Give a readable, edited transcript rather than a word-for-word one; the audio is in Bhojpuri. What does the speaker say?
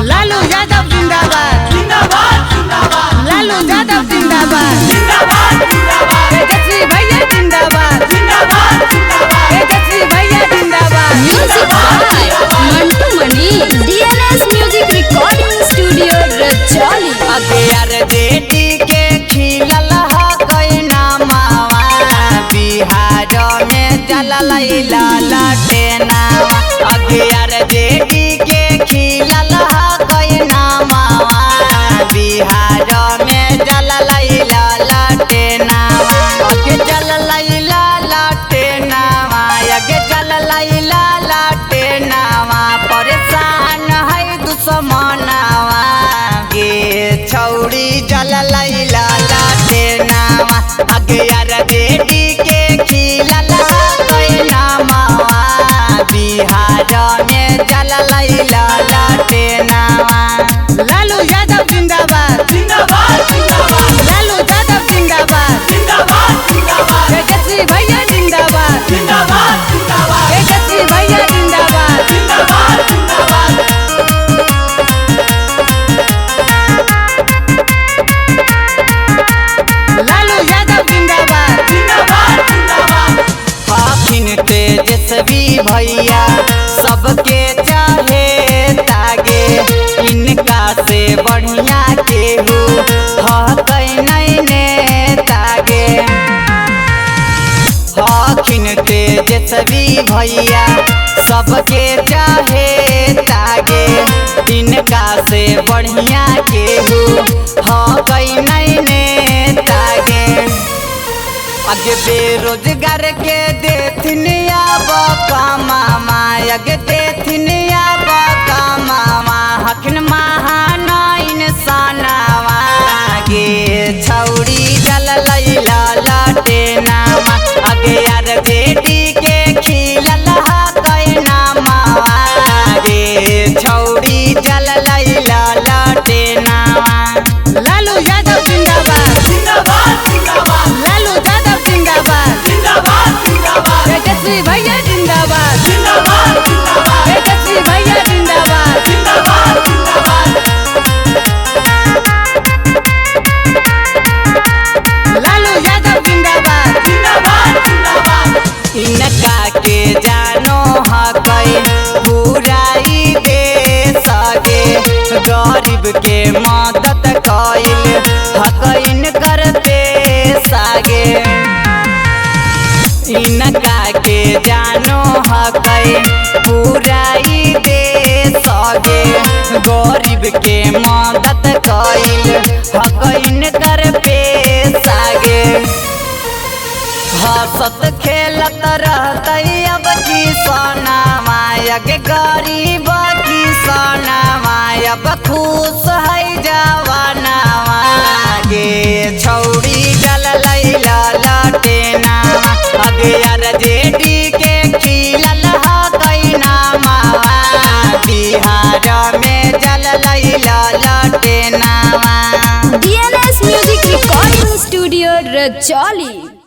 लालू यादव जिंदाबाद जिंदाबाद जिंदाबाद। लालू यादव जिंदाबाद जिंदाबाद जिंदाबाद। तेजस्वी भैया जिंदाबाद जिंदाबाद जिंदाबाद। तेजस्वी भैया जिंदाबाद। Music by Mantu Mani, DNS music recording studio Rajauli. अगियार जेडी के खिलल कई नामावा, बिहार में चलल ललटेनावा। अगियार जेडी के खिलल कई नामावा, बिहार में चलल ललटेनावा। अगे चलल ललटेनावा, अगे चलल ललटेनावा। परेशान है दुश्मनावा, गे छौड़ी जलल ललटेनावा। अगियार जेडी के खिलल कई नामावा, बिहार में चलल ललटेनावा। लालू यादव जिंदाबाद जिंदाबाद जिंदाबाद। लालू यादव जिंदाबाद जिंदाबाद जिंदाबाद। तेजस्वी भैया जिंदाबाद जिंदाबाद जिंदाबाद। तेजस्वी भैया जिंदाबाद जिंदाबाद जिंदाबाद। लालू यादव जिंदाबाद जिंदाबाद जिंदाबाद। हाकिम तेजस्वी भैया सबके चाहे तागे, इनका से बढ़िया केहू हकै नहीं नेतागे। हाकिम तेजस्वी भैया सबके चाहे तागे, इनका से बढ़िया केहू हकै नहीं नेतागे। अगे बेरोजगार के देथिन बकमामा, अगे देथिन बकमामा। हकिन महान इंसानवा, गे छौड़ी जलल ललटेनावा। अगियार जेडी के खिलल कई नामावा, गे छौड़ी जलल ललटेनावा। लालू यादव जिंदाबाद जिंदाबाद जिंदाबाद। लालू यादव जिंदाबाद जिंदाबाद जिंदाबाद। तेजस्वी भैया जिंदाबाद जिंदाबाद जिंदाबाद। तेजस्वी भैया जिंदाबाद जिंदाबाद जिंदाबाद। लालू यादव जिंदाबाद जिंदाबाद जिंदाबाद। इनका के जानो हकै बुराई दे सके, गरीब के मदद कइल हकैन करते सागे। इनका के जानो हकै बुराई दे सके, गरीब के मदद कइल हकैन करते सागे। हंसत खेलत रहतै अब किसनवा, अगे गरीब किसनवा। अब खुश है जवानवा, गे छौड़ी जलल ललटेनावा। अगियार जेडी के खिलल कई नामावा, बिहार में जलल ललटेनावा। DNS music recording studio Rajauli.